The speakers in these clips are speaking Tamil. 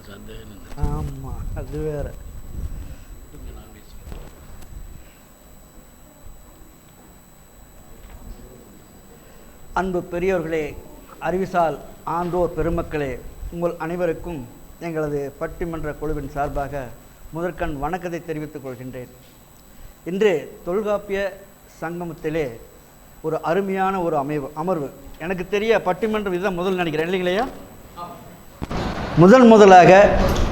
ஆமாம், அது வேற. அன்பு பெரியோர்களே, அறிவிசால் ஆன்றோர் பெருமக்களே, உங்கள் அனைவருக்கும் எங்களது பட்டிமன்ற குழுவின் சார்பாக முதற்கண் வணக்கத்தை தெரிவித்துக் கொள்கின்றேன். இன்று தொல்காப்பிய சங்கமத்திலே ஒரு அருமையான ஒரு அமர்வு. எனக்கு தெரிய பட்டிமன்றம் இதுதான் முதல் நினைக்கிறேன், இல்லைங்களையா? முதலாக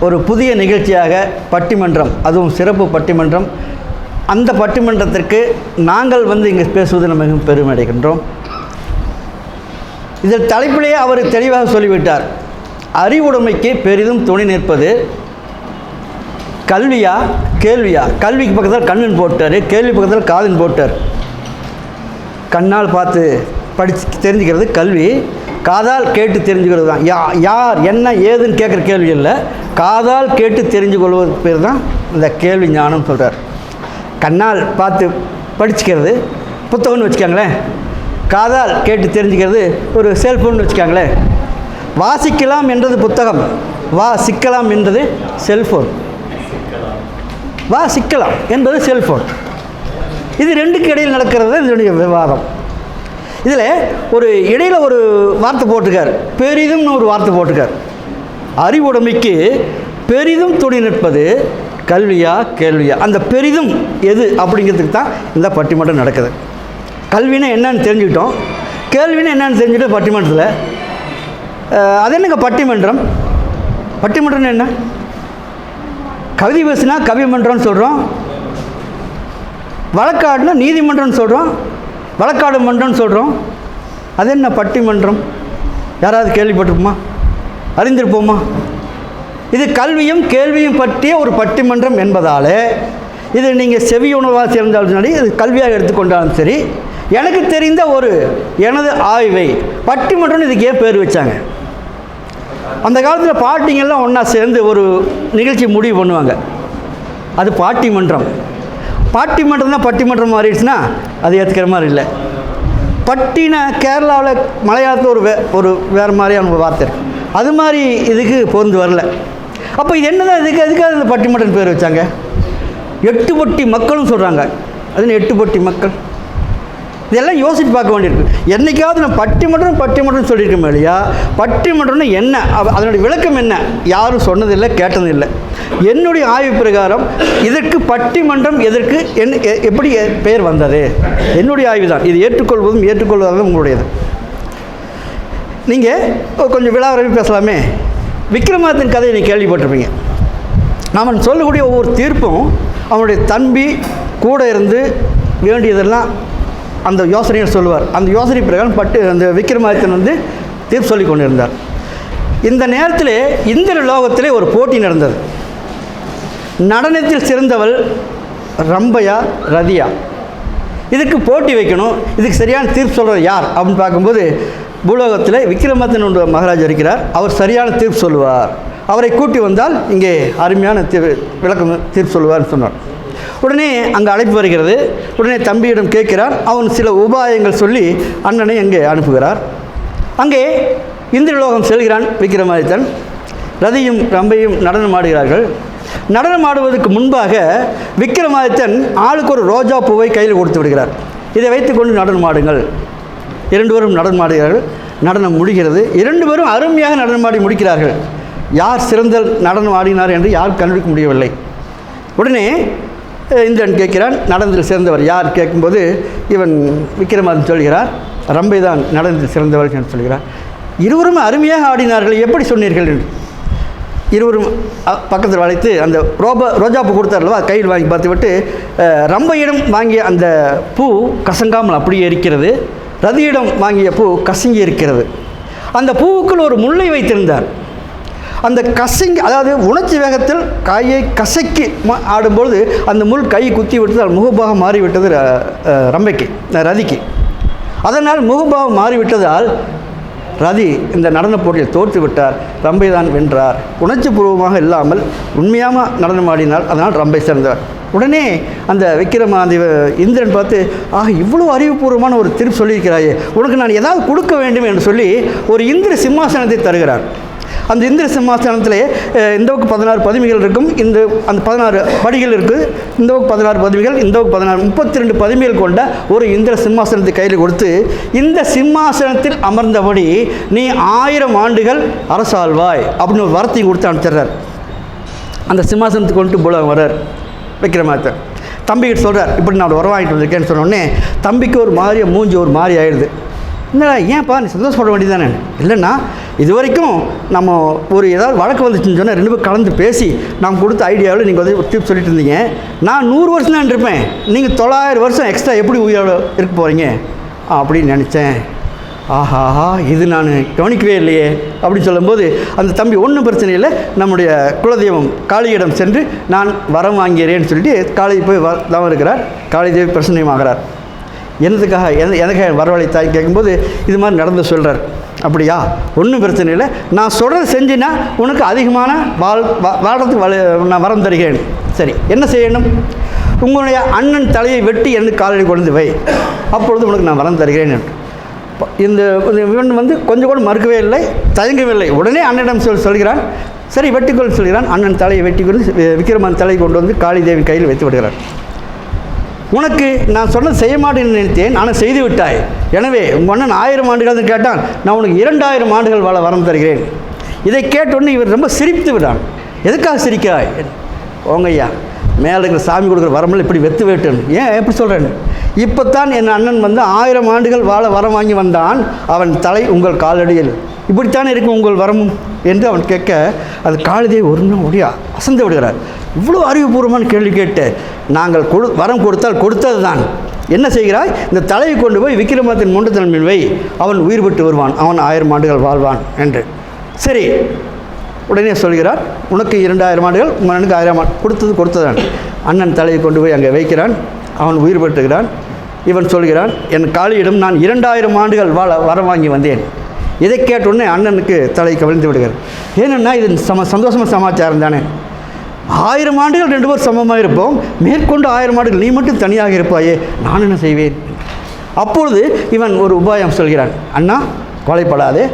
ஒரு புதிய நிகழ்ச்சியாக பட்டிமன்றம், அதுவும் சிறப்பு பட்டிமன்றம். அந்த பட்டிமன்றத்திற்கு நாங்கள் இங்கே பேசுவது நம்ம மிகவும் பெருமை அடைகின்றோம். இதில் தலைப்பிலேயே அவர் தெளிவாக சொல்லிவிட்டார். அறிவுடைமைக்கு பெரிதும் துணை நிற்பது கல்வியா கேள்வியா? கல்விக்கு பக்கத்தில் கண்ணின் போட்டார், கேள்வி பக்கத்தில் காதின் போட்டார். கண்ணால் பார்த்து படித்து தெரிஞ்சுக்கிறது கல்வி, காதால் கேட்டு தெரிஞ்சுக்கிறது தான். யார் என்ன ஏதுன்னு கேட்குற கேள்வி இல்லை, காதால் கேட்டு தெரிஞ்சு கொள்வது பேர் தான் இந்த கேள்வி ஞானம் சொல்கிறார். கண்ணால் பார்த்து படிச்சுக்கிறது புத்தகம்னு வச்சுக்காங்களேன், காதால் கேட்டு தெரிஞ்சுக்கிறது ஒரு செல்ஃபோன் வச்சுக்காங்களேன். வாசிக்கலாம் என்றது புத்தகம், சிக்கலாம் என்றது செல்ஃபோன். சிக்கலாம் என்பது செல்ஃபோன். இது ரெண்டுக்கு இடையில் நடக்கிறது தான் இதனுடைய விவாதம். இதில் ஒரு இடையில் ஒரு வார்த்தை போட்டிருக்கார், பெரிதும்னு ஒரு வார்த்தை போட்டிருக்கார். அறிவுடைமைக்கு பெரிதும் துணை நிற்பது கல்வியா கேள்வியா? அந்த பெரிதும் எது அப்படிங்கிறதுக்கு தான் இந்த பட்டிமன்றம் நடக்குது. கல்வினா என்னன்னு தெரிஞ்சுக்கிட்டோம், கேள்வினா என்னன்னு தெரிஞ்சுக்கிட்டோம் பட்டிமன்றத்தில். அது என்னங்க பட்டிமன்றம்? பட்டிமன்றம் என்ன? கவிதை பேசுனா கவிமன்றம்னு சொல்கிறோம், வழக்காடுனா நீதிமன்றம்னு சொல்கிறோம், வழக்காடு மன்றம்னு சொல்கிறோம். அது என்ன பட்டிமன்றம்? யாராவது கேள்விப்பட்டிருப்போமா, அறிந்திருப்போமா? இது கல்வியும் கேள்வியும் பற்றிய ஒரு பட்டிமன்றம் என்பதால் இது நீங்கள் செவி உணவாக சேர்ந்தாலும் சரி, இது கல்வியாக எடுத்துக்கொண்டாலும் சரி, எனக்கு தெரிந்த எனது ஆய்வை பட்டிமன்றம்னு இதுக்கு ஏன் பேர் வச்சாங்க? அந்த காலத்தில் பாட்டிங்கெல்லாம் ஒன்றா சேர்ந்து ஒரு நிகழ்ச்சி முடிவு பண்ணுவாங்க, அது பாட்டிமன்றம். பாட்டிமன்றம் தான் பட்டிமன்றம் மாறிடுச்சுன்னா அது ஏற்றுக்கிற மாதிரி இல்லை. பட்டினா கேரளாவில் மலையாளத்தில் ஒரு வேறு மாதிரியான ஒரு வார்த்தை இருக்குது, அது மாதிரி இதுக்கு பொருந்து வரல. அப்போ இது என்ன தான் எதுக்காக இந்த பட்டிமன்றம் பேர் வச்சாங்க? 8 பட்டி மக்கள்னு சொல்கிறாங்க, அது 8 பட்டி மக்கள். இதெல்லாம் யோசித்து பார்க்க வேண்டியிருக்கு. என்றைக்காவது நான் பட்டிமன்றம் சொல்லியிருக்கோம் இல்லையா? பட்டிமன்றம்னு என்ன, அதனுடைய விளக்கம் என்ன, யாரும் சொன்னதில்லை, கேட்டதும் இல்லை. என்னுடைய ஆய்வு பிரகாரம் இதற்கு பட்டிமன்றம் எதற்கு எப்படி பெயர் வந்தது என்னுடைய ஆய்வு தான். இது ஏற்றுக்கொள்வதும் உங்களுடையது. நீங்கள் கொஞ்சம் விழாவரவி பேசலாமே. விக்ரமாதித்தன் கதையை நீங்கள் கேள்விப்பட்டிருப்பீங்க. அவன் சொல்லக்கூடிய ஒவ்வொரு தீர்ப்பும் அவனுடைய தம்பி கூட இருந்து வேண்டியதெல்லாம் அந்த யோசனையை சொல்லுவார். அந்த யோசனை பிரகாரம் அந்த விக்ரமாதித்தன் தீர்ப்பு சொல்லி கொண்டிருந்தார். இந்த நேரத்தில் இந்திர லோகத்திலே ஒரு போட்டி நடந்தது. நடனத்தில் சிறந்தவள் ரம்பையா ரதியா? இதுக்கு போட்டி வைக்கணும், இதுக்கு சரியான தீர்ப்பு சொல்கிறது யார் அப்படின்னு பார்க்கும்போது பூலோகத்தில் விக்ரமாதித்தன் மகாராஜா இருக்கிறார், அவர் சரியான தீர்ப்பு சொல்லுவார், அவரை கூட்டி வந்தால் இங்கே அருமையான தீர்ப்பு சொல்லுவார்னு சொன்னார். உடனே அங்கே அழைப்பு வருகிறது. உடனே தம்பியிடம் கேட்கிறார். அவன் சில உபாயங்கள் சொல்லி அண்ணனை அங்கே அனுப்புகிறார். அங்கே இந்திரலோகம் செல்கிறான் விக்ரமாதித்தன். ரதியும் ரம்பையும் நடனம் ஆடுகிறார்கள். நடனம் ஆடுவதற்கு முன்பாக விக்ரமாதித்தன் ஆளுக்கு ஒரு ரோஜா பூவை கையில் கொடுத்து விடுகிறார். இதை வைத்துக்கொண்டு நடனம் ஆடுங்கள். 2 பேரும் நடனம் ஆடுகிறார்கள். நடனம் முடிகிறது. 2 பேரும் அருமையாக நடனம் ஆடி முடிக்கிறார்கள். யார் சிறந்த நடனம் ஆடினார் என்று யாரும் கண்டுபிடிக்க முடியவில்லை. உடனே இந்திரன் கேட்கிறான், நடனத்தில் சிறந்தவர் யார் கேட்கும்போது இவன் விக்ரமாதித்தன் சொல்கிறார், ரம்பை தான் நடனத்தில் சிறந்தவர் என்று சொல்கிறார். இருவரும் அருமையாக ஆடினார்கள், எப்படி சொன்னீர்கள் என்று இருவரும் பக்கத்தில் வளைத்து அந்த ரோஜாப்பூ கொடுத்தார்லவா கையில் வாங்கி பார்த்துவிட்டு, ரம்பையிடம் வாங்கிய அந்த பூ கசங்காமல் அப்படியே இருக்கிறது, ரதியிடம் வாங்கிய பூ கசங்கி இருக்கிறது. அந்த பூவுக்குள் ஒரு முல்லை வைத்திருந்தார். அந்த கசங்கி, அதாவது உணர்ச்சி வேகத்தில் காயை கசக்கி ஆடும்பொழுது அந்த முள் கை குத்தி விட்டது, முகபாகம் மாறிவிட்டது ரதிக்கு. அதனால் முகபாகம் மாறிவிட்டதால் ரதி இந்த நடன போட்டியில் தோற்று விட்டார். ரம்பை தான் வென்றார். உணர்ச்சி பூர்வமாக இல்லாமல் உண்மையாக நடனம் ஆடினார், அதனால் ரம்பை சேர்ந்தார். உடனே அந்த இந்திரன் பார்த்து, இவ்வளோ அறிவுபூர்வமான ஒரு தீர்ப்பு சொல்லியிருக்கிறாயே, உனக்கு நான் ஏதாவது கொடுக்க வேண்டும் என்று சொல்லி ஒரு இந்திர சிம்மாசனத்தை தருகிறார். அந்த இந்திர சிம்மாசனத்திலே இந்த பக்கம் 16 பதுமைகள் இருக்கும், அந்த 16 படிகள் இருக்குது, இந்த பக்கம் 16 பதுமைகள், இந்த பக்கம் 16, 32 பதுமைகள் கொண்ட ஒரு இந்திர சிம்மாசனத்தை கையில் கொடுத்து, இந்த சிம்மாசனத்தில் அமர்ந்தபடி நீ 1000 ஆண்டுகள் அரசாழ்வாய் அப்படின்னு ஒரு வரத்தையும் கொடுத்து அனுப்பிச்சிடுறார். அந்த சிம்மாசனத்துக்கு கொண்டு பூலோகம் வர்றார் விக்ரமாதித்தன். தம்பிக்கிட்ட சொல்கிறார், இப்படி நான் வர வாங்கிட்டு வந்திருக்கேன்னு சொன்னோடனே தம்பிக்கு ஒரு மாதிரி மூஞ்சி ஒரு மாதிரி ஆயிடுது. இல்லை ஏன்ப்பா நீ சந்தோஷப்பட வேண்டியதானே? இல்லைன்னா இது வரைக்கும் நம்ம ஒரு ஏதாவது வழக்கு வந்துச்சுன்னு சொன்னால் 2 பேரும் கலந்து பேசி நாம் கொடுத்த ஐடியாவில் நீங்கள் வந்து டிப் சொல்லிட்டு இருந்தீங்க. நான் 100 வருஷம் தான் இருப்பேன், நீங்கள் 900 வருஷம் எக்ஸ்ட்ரா எப்படி உயிரோட இருக்க போகிறீங்க அப்படின்னு நினச்சேன். ஆஹாஹா, இது நான் கவனிக்கவே இல்லையே அப்படின்னு சொல்லும்போது அந்த தம்பி ஒன்றும் பிரச்சனை இல்லை, நம்முடைய குலதெய்வம் காளியிடம் சென்று நான் வரம் வாங்கிறேன்னு சொல்லிட்டு காளி போய் தவம் இருக்கிறார். காளி தேவி பிரசன்னமாகிறார். என்னதுக்காக எதுக்காக வரவழைத்தாய் கேட்கும்போது இது மாதிரி நடந்து சொல்கிறார். அப்படியா, ஒன்றும் பிரச்சனை இல்லை, நான் சொல்கிறத செஞ்சுன்னா உனக்கு அதிகமான வாழ்கிறதுக்கு நான் வரம் தருகிறேன். சரி, என்ன செய்யணும்? உங்களுடைய அண்ணன் தலையை வெட்டி எனக்கு காலையில் கொண்டு வை, அப்பொழுது உனக்கு நான் வரம் தருகிறேன். இந்த இவன் வந்து கொஞ்சம் கூட மறுக்கவே இல்லை, தயங்கவில்லை. உடனே அண்ணனிடம் சொல்கிறான். சரி வெட்டிக்கொள் சொல்கிறான். அண்ணன் தலையை வெட்டி கொண்டு விக்ரமன் தலையை கொண்டு வந்து காளி தேவி கையில் வைத்து விடுகிறார். உனக்கு நான் சொன்னது செய்ய மாட்டேன்னு நினைத்தேன், ஆனால் செய்து விட்டாய். எனவே உங்கள் அண்ணன் 1000 ஆண்டுகள் கேட்டான், நான் உனக்கு 2000 ஆண்டுகள் வாழ வரம் தருகிறேன். இதை கேட்டோன்னு இவர் ரொம்ப சிரித்து விட்டான். எதுக்காக சிரிக்கிறாய்? ஓங்கய்யா, மேலே இருக்கிற சாமி கொடுக்குற வரமில்லை, இப்படி வெத்து வேட்டுன்னு. ஏன் எப்படி சொல்கிறேன்னு? இப்போ தான் என் அண்ணன் வந்து 1000 ஆண்டுகள் வாழ வரம் வாங்கி வந்தான், அவன் தலை உங்கள் காலடியில், இப்படித்தானே இருக்கும் உங்கள் வரமும் என்று அவன் கேட்க, அது காளிதேவி ஒரு நாள் முடியா அசந்து விடுகிறார். இவ்வளோ அறிவுபூர்வமான கேள்வி கேட்டு, நாங்கள் வரம் கொடுத்தால் கொடுத்தது தான், என்ன செய்கிறாய்? இந்த தலையை கொண்டு போய் விக்ரமாதித்தன் முண்டத்தின் மேல் வை, அவன் உயிர் பெற்று வருவான், அவன் 1000 ஆண்டுகள் வாழ்வான் என்று. சரி, உடனே சொல்கிறார், உனக்கு 2000 ஆண்டுகள், உங்கள் அண்ணனுக்கு 1000 ஆண்டு கொடுத்ததான். அண்ணன் தலையை கொண்டு போய் அங்கே வைக்கிறான், அவன் உயிர் பெற்றுகிறான். இவன் சொல்கிறான், என் காளியிடம் நான் 2000 ஆண்டுகள் வரம் வாங்கி வந்தேன். இதை கேட்டவுடனே அண்ணனுக்கு தலை கவிழ்ந்து விடுகிறார். ஏன்னா இது சந்தோஷமாக சமாச்சாரம் தானே. 1000 ஆண்டுகள் 2 பேர் சமமாக இருப்போம், மேற்கொண்டு 1000 ஆண்டுகள் நீ மட்டும் தனியாக இருப்பாயே, நான் என்ன செய்வேன்? அப்பொழுது இவன் ஒரு உபாயம் சொல்கிறான். அண்ணா கவலைப்படாதே,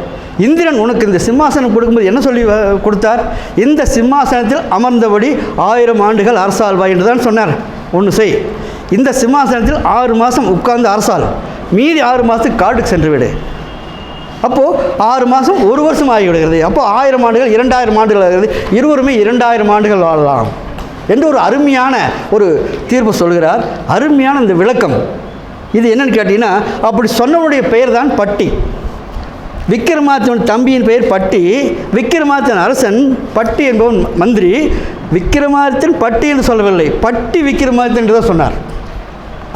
இந்திரன் உனக்கு இந்த சிம்மாசனம் கொடுக்கும்போது என்ன சொல்லி கொடுத்தார்? இந்த சிம்மாசனத்தில் அமர்ந்தபடி 1000 ஆண்டுகள் அரசாள்வாய் என்று தான் சொன்னார். ஒன்று செய், இந்த சிம்மாசனத்தில் 6 மாதம் உட்கார்ந்து அரசாள், மீதி 6 மாதத்துக்கு காட்டுக்கு சென்று விடு. அப்போது 6 மாதம் 1 வருஷம் ஆகிவிடுகிறது. அப்போது 1000 ஆண்டுகள் 2000 ஆண்டுகள் ஆகிறது, இருவருமே 2000 ஆண்டுகள் வாழலாம் என்று ஒரு அருமையான ஒரு தீர்ப்பு சொல்கிறார். அருமையான இந்த விளக்கம் இது என்னன்னு கேட்டிங்கன்னா, அப்படி சொன்னவனுடைய பெயர் தான் பட்டி. விக்ரமாதித்தன் தம்பியின் பெயர் பட்டி. விக்ரமாதித்தன் அரசன், பட்டி என்பவன் மந்திரி. விக்ரமாதித்தன் பட்டி என்று சொல்லவில்லை, பட்டி விக்ரமாதித்தன் என்று தான் சொன்னார்.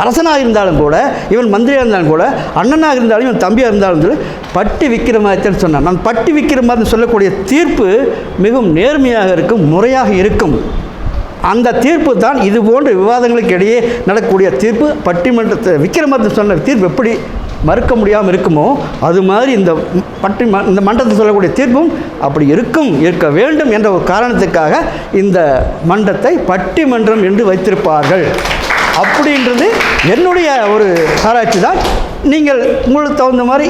அரசனாக இருந்தாலும் கூட, இவன் மந்திரியாக இருந்தாலும் கூட, அண்ணனாக இருந்தாலும் இவன் தம்பியாக இருந்தாலும் கூட பட்டி விக்ரமாதித்தன் சொன்னான். நான் பட்டி விக்ரமாதித்தன் சொல்லக்கூடிய தீர்ப்பு மிகவும் நேர்மையாக இருக்கும், முறையாக இருக்கும். அந்த தீர்ப்பு தான் இது போன்ற விவாதங்களுக்கு இடையே நடக்கக்கூடிய தீர்ப்பு. பட்டிமன்றத்தை விக்ரமாதித்தன் சொன்ன தீர்ப்பு எப்படி மறுக்க முடியாமல் இருக்குமோ, அது மாதிரி இந்த மன்றத்தை சொல்லக்கூடிய தீர்ப்பும் அப்படி இருக்க வேண்டும் என்ற ஒரு காரணத்துக்காக இந்த மன்றத்தை பட்டிமன்றம் என்று வைத்திருப்பார்கள். அப்படின்றது என்னுடைய ஒரு ஆராய்ச்சி தான். நீங்கள் உங்களுக்கு தகுந்த மாதிரி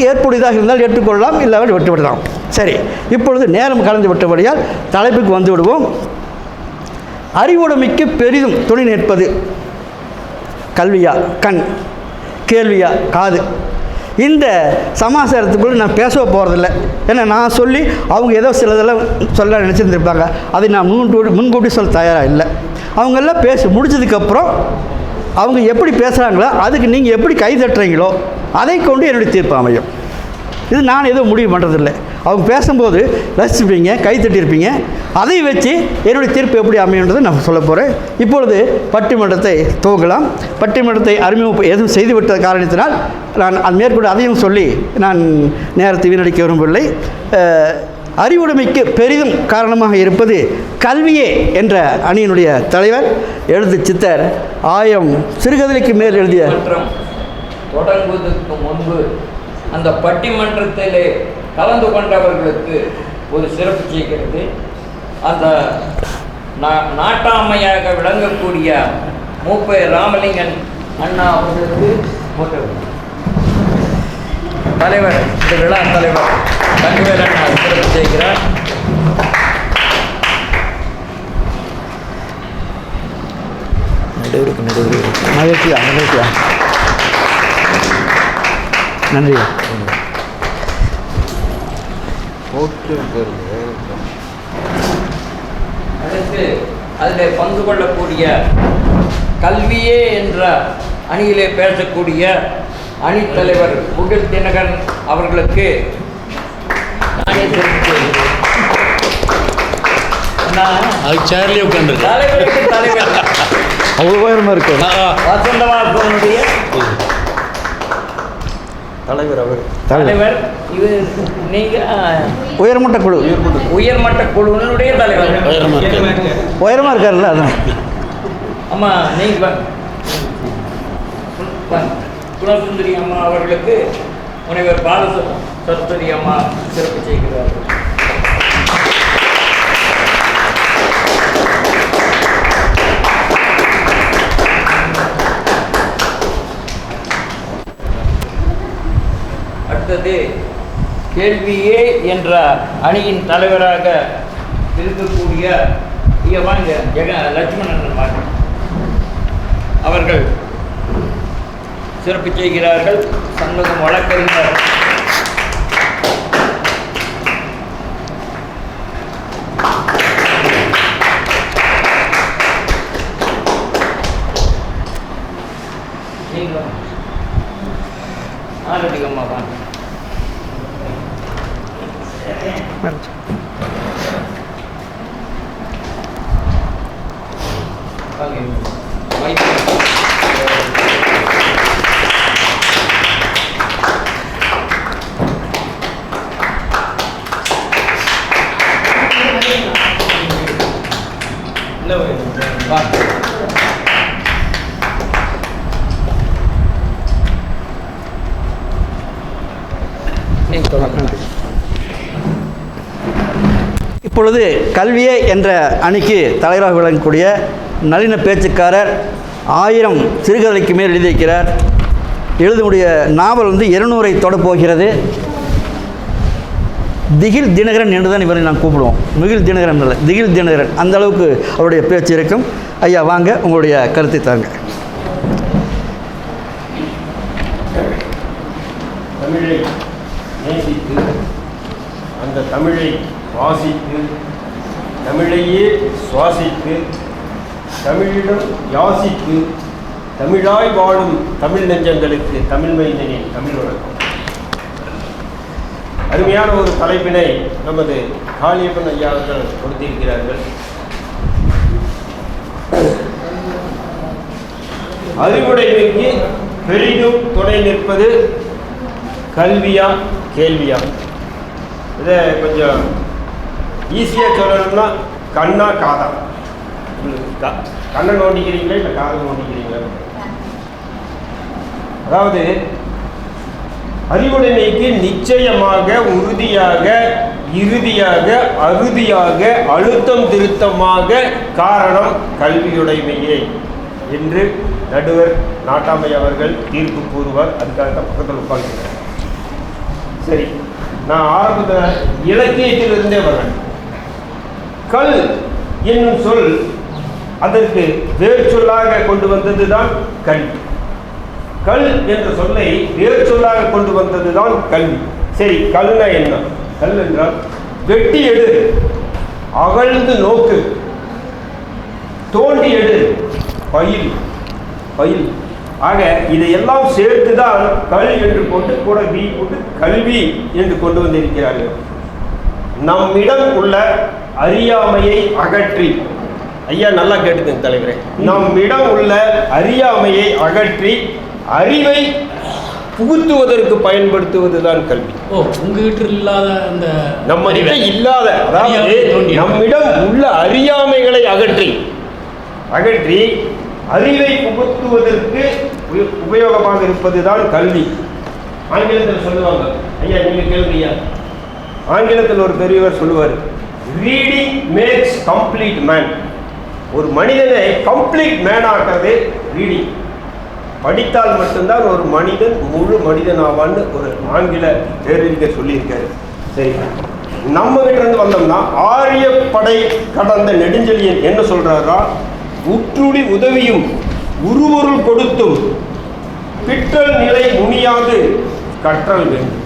ஏற்புடையதாக இருந்தால் ஏற்றுக்கொள்ளலாம், இல்லாமல் விட்டுவிடலாம். சரி, இப்பொழுது நேரம் கலந்து விட்டபடியால் தலைப்புக்கு வந்து விடுவோம். அறிவுடைமைக்கு பெரிதும் துணை நிற்பது கல்வியா கண், கேள்வியா காது. இந்த சமாச்சாரத்துக்குள்ளே நான் பேச போகிறதில்ல. ஏன்னா நான் சொல்லி அவங்க ஏதோ சிலதெல்லாம் சொல்ல நினச்சிருந்துருப்பாங்க, அதை நான் முன்கூட்டி சொல்ல தயாராக இல்லை. அவங்கெல்லாம் பேசி முடிச்சதுக்கப்புறம் அவங்க எப்படி பேசுகிறாங்களோ அதுக்கு நீங்கள் எப்படி கை தட்டுறீங்களோ அதை கொண்டு என்னுடைய தீர்ப்பு அமையும். இது நான் எதுவும் முடிவு பண்ணுறதில்லை. அவங்க பேசும்போது ரசிச்சுப்பீங்க, கை தட்டியிருப்பீங்க, அதை வச்சு என்னுடைய தீர்ப்பு எப்படி அமையுன்றதை நான் சொல்ல போகிறேன். இப்பொழுது பட்டிமன்றத்தை துவங்கலாம். பட்டிமன்றத்தை எதுவும் செய்துவிட்ட காரணத்தினால் நான் அது மேற்கொண்டு அதையும் சொல்லி நான் நேரத்தை வீணடிக்க விரும்பவில்லை. அறிவுடைமைக்கு பெரிதும் காரணமாக இருப்பது கல்வியே என்ற அணியினுடைய தலைவர் எழுத்து சித்தர் 1000 சிறுகதைக்கு மேல் எழுதிய தொடங்குவதற்கு முன்பு அந்த பட்டிமன்றத்திலே கலந்து கொண்டவர்களுக்கு ஒரு சிறப்பு செய்கிறது. அந்த நாட்டாமையாக விளங்கக்கூடிய மூப்பை ராமலிங்கன் அண்ணா அவர்களுக்கு தலைவர், இந்த விழா தலைவர் தங்கவேல் அண்ணா சிறப்பு செய்கிறார். மகிழ்ச்சியா மகிழ்ச்சியா, நன்றி. அடுத்து அதில் பங்கு கொள்ளக்கூடிய கல்வியே என்ற அணியிலே பேசக்கூடிய அணித்தலைவர் முகில் தினகரன் அவர்களுக்கு நானே தெரிவித்து சேர்லேயே உட்காந்துருக்கு. தலைவருக்கு தலைவர் அவ்வளோ உயரமாக இருக்கு வசந்தவாசனுடைய தலைவர். அவர் தலைவர். இது நீங்க உயர்மட்ட குழு, உயர்மட்ட குழுவினுடைய தலைவர். உயரமாக இருக்காருல்ல, அதான். அம்மா நீங்க குணசுந்தரி அம்மா அவர்களுக்கு முனைவர் பாலசரஸ்வதி அம்மா சிறப்பு செய்கிறார்கள். அடுத்தது கேள்வியே என்ற அணியின் தலைவராக இருக்கக்கூடிய லட்சுமணன் அவர்கள் சிறப்பு செய்கிறார்கள். சண்முகம் வழக்கறிஞர் ஆரம்பிக்கம்மா வாங்க. இப்பொழுது கல்வியே என்ற அணிக்கு தலைவராக விளங்கக்கூடிய நளின பேச்சுக்காரர் 1000 சிறுகதைக்கு மேல் எழுதியிருக்கிறார். எழுதக்கூடிய நாவல் 200ஐ தொடப்போகிறது. திகில் தினகரன் என்று தான் இவரை நான் கூப்பிடுவோம். மிகில் தினகரன் இல்லை, திகில் தினகரன். அந்த அளவுக்கு அவருடைய பேச்சு இருக்கும். ஐயா வாங்க, உங்களுடைய கருத்தை தாங்க. தமிழை நேசித்து, அந்த தமிழை வாசித்து, தமிழையே சுவாசித்து, தமிழிடம் யாசித்து, தமிழாய் வாழும் தமிழ் நெஞ்சங்களுக்கு தமிழ் மைந்தனின் தமிழ் வணக்கம். அருமையான ஒரு தலைப்பினை நமது காளியப்பன் ஐயா அவர்கள் கொடுத்திருக்கிறார்கள். அறிவுடைமைக்கு பெரிதும் துணை நிற்பது கல்வியா கேள்வியா? இதை கொஞ்சம் ஈஸியாக சொல்லணும்னா கண்ணா காதா? கண்ணை நோண்டிக்கிறீங்களா இல்லை காதை நோண்டிக்கிறீங்களா? அதாவது அறிவுடைமைக்கு நிச்சயமாக, உறுதியாக, இறுதியாக, அறுதியாக, அழுத்தம் திருத்தமாக காரணம் கல்வியுடைமையே என்று நடுவர் நாட்டாமை அவர்கள் தீர்ப்பு கூறுவார். அதுக்காக தான் பக்கத்தில் உட்கார்ந்துருக்கிறேன். சரி, நான் ஆரம்பத இலக்கியத்திலிருந்தே வரேன். கல் என்னும் சொல் அதற்கு வேறு சொல்லாக கொண்டு வந்தது தான் கல்வி. கல் என்ற சொல்லை வேறு சொல்லாக கொண்டு வந்தது தான் கல்வி. சரி, கல்னா என்ன? கல் என்றால் வெட்டி எடு, அகழ்ந்து நோக்கு, தோண்டி எடு, பயில் பயில். ஆக இதையெல்லாம் சேர்த்து தான் கல் என்று போட்டு கூட வி போட்டு கல்வி என்று கொண்டு வந்திருக்கிறார்கள். நம்மிடம் உள்ள அறியாமையை அகற்றி, ஐயா நல்லா கேட்டுக்கங்க தலைவரே, நம்மிடம் உள்ள அறியாமையை அகற்றி அறிவை புகுத்துவதற்கு பயன்படுத்துவதுதான் கல்வி. உங்ககிட்ட இல்லாத அந்த நம்ம இல்லாத, அதாவது நம்மிடம் உள்ள அறியாமைகளை அகற்றி அறிவை புகுத்துவதற்கு உபயோகமாக இருப்பதுதான் கல்வி. ஆங்கிலத்தில் சொல்லுவாங்க, ஐயா நீங்க கேள்வியா, ஆங்கிலத்தில் ஒரு பெரியவர் சொல்லுவார், ரீடிங் மேக்ஸ் கம்ப்ளீட் மேன். ஒரு மனிதனை கம்ப்ளீட் மேன் ஆகிறது ரீடிங். படித்தால் மட்டும்தான் ஒரு மனிதன் முழு மனிதன் ஆவான்னு ஒரு ஆங்கில பேரறிஞர் சொல்லியிருக்காரு. சரி, நம்ம கிட்ட இருந்து வந்தோம்னா ஆரியப்படை கடந்த நெடுஞ்செழியன் என்ன சொல்றாரா, உற்றுளி உதவியும் உருவொருள் கொடுத்தும் பிற்றல் நிலை முனியாது கற்றல் வேண்டும்.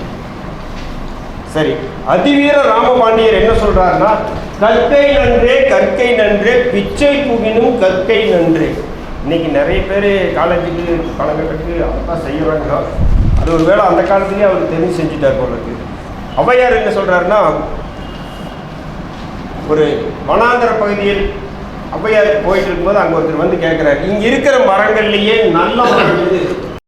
சரி, அதிவீர ராமபாண்டியர் என்ன சொல்றாருன்னா, கற்கை நன்றே கற்கை நன்றே பிச்சை புகினும் கற்கை நன்றே. இன்னைக்கு நிறைய பேர் காலேஜுக்கு காலகட்டத்துக்கு அதான் செய்யறாங்க. அது ஒரு வேளை அந்த காலத்துலேயே அவர் தெரிஞ்சு செஞ்சுட்டார் போல இருக்கு. ஔவையார் என்ன சொல்றாருன்னா, ஒரு வனாந்தர பகுதியில் ஔவையார் போயிட்டு இருக்கும்போது அங்கே ஒருத்தர் வந்து கேட்குறாரு, இங்கே இருக்கிற மரங்கள்லேயே நல்ல மரம் எது